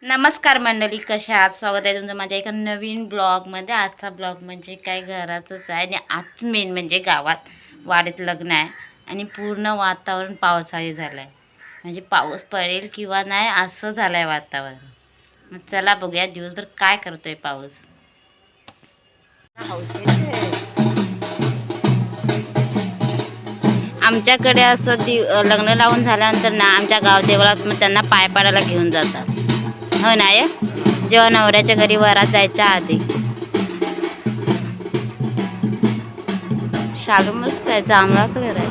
नमस्कार मंडळी, कशा आहात? स्वागत आहे तुमचं माझ्या एका नवीन ब्लॉगमध्ये. आजचा ब्लॉग म्हणजे काय घराचंच आहे आणि आज मेन म्हणजे गावात वाडीत लग्न आहे आणि पूर्ण वातावरण पावसाळी झालं आहे. म्हणजे पाऊस पडेल किंवा नाही असं झालं आहे वातावरण. मग चला बघूया दिवसभर काय करतोय पाऊस. आमच्याकडे असं लग्न लावून झाल्यानंतर ना आमच्या गावदेवळात मग त्यांना पाय पाडायला घेऊन जातात. हो नाही, जेव्हा नवऱ्याच्या घरी वरात जायच्या आधी. शालू मस्त आहे, जांभळा कलर आहे.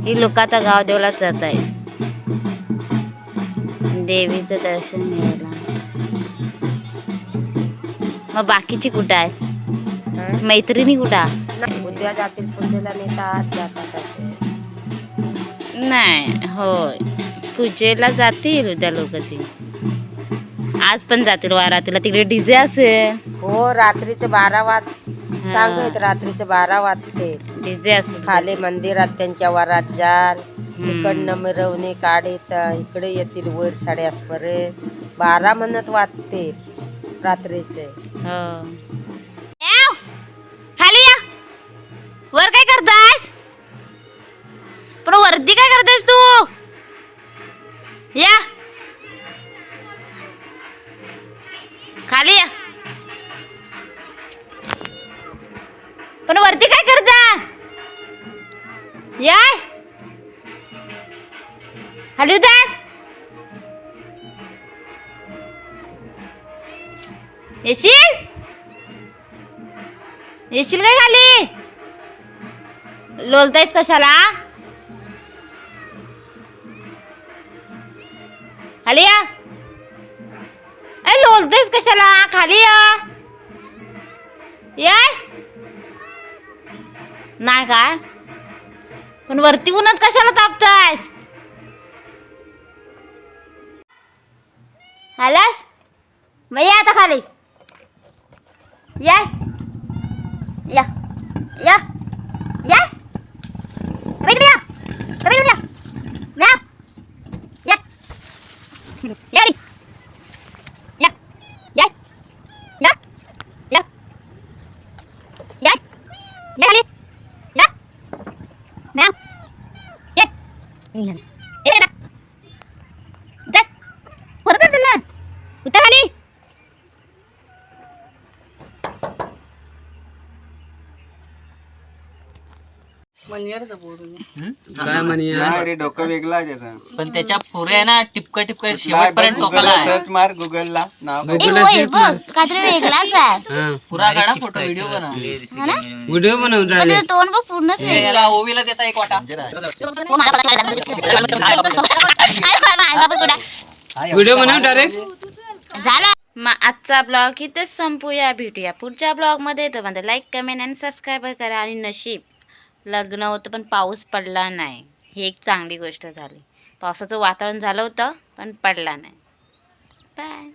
ही लोक आता गावदेवळात जात आहेत देवीचं दर्शन घ्यायला. मग बाकीची कुठं आहेत? मैत्रिणी कुठं? उद्या जातील पूजेला, नेतात जातात असे. नाही होय, पूजेला जातील उद्या लोक. ती आज पण जातील वारातीला, तिकडे डीजे असेल. हो, रात्रीचे 12 सांगत, रात्रीचे 12 वाजते डीजे असेल खाली मंदिरात त्यांच्या वरात जाल. इकडनं मिरवणूक काढीत इकडे येतील वर 8:30 12 म्हणत वाजते रात्रीचे. खाली या. वर काय करतायस? पण वरती काय करतायस तू? या खाली या. पण वरती काय करता? या खाली उतर. येशील येशील काय खाली? लोलतायस कशाला? खाली या. लोलतायस कशाला? खाली या. या नाही काय, पण वरती उन्हात कशाला तापतायस? आलास मग या आता खाली. या या या या इकडे या. इकडे या. या या या या या या या या या खाली या. मॅम ये ये ना जा परत चल ना. उतर खाली. काय म्हणूया रे, डोकं वेगळं आहे त्याचं. पण त्याच्या पुरे ना टिपका टिपका शेवटपर्यंत टोकाला आहे. सर्च मार गुगलला नाव. काहीतरी वेगळाच आहे. पुरा काढा फोटो व्हिडिओ बना. व्हिडिओ बनवून राहिले. तोंड बघ पूर्णच याला ओवीला त्याचा एक वाटा. व्हिडिओ बनव डायरेक्ट. झाला. मग आजचा ब्लॉग इथेच संपूया. भेटूया पुढच्या ब्लॉग मध्ये. तो म्हणजे लाईक, कमेंट आणि सबस्क्राईब करा. आणि नशीब लग्न होतं पण पाऊस पडला नाही, ही एक चांगली गोष्ट झाली. पावसाचं वातावरण झालं होतं पण पडला नाही. बाय.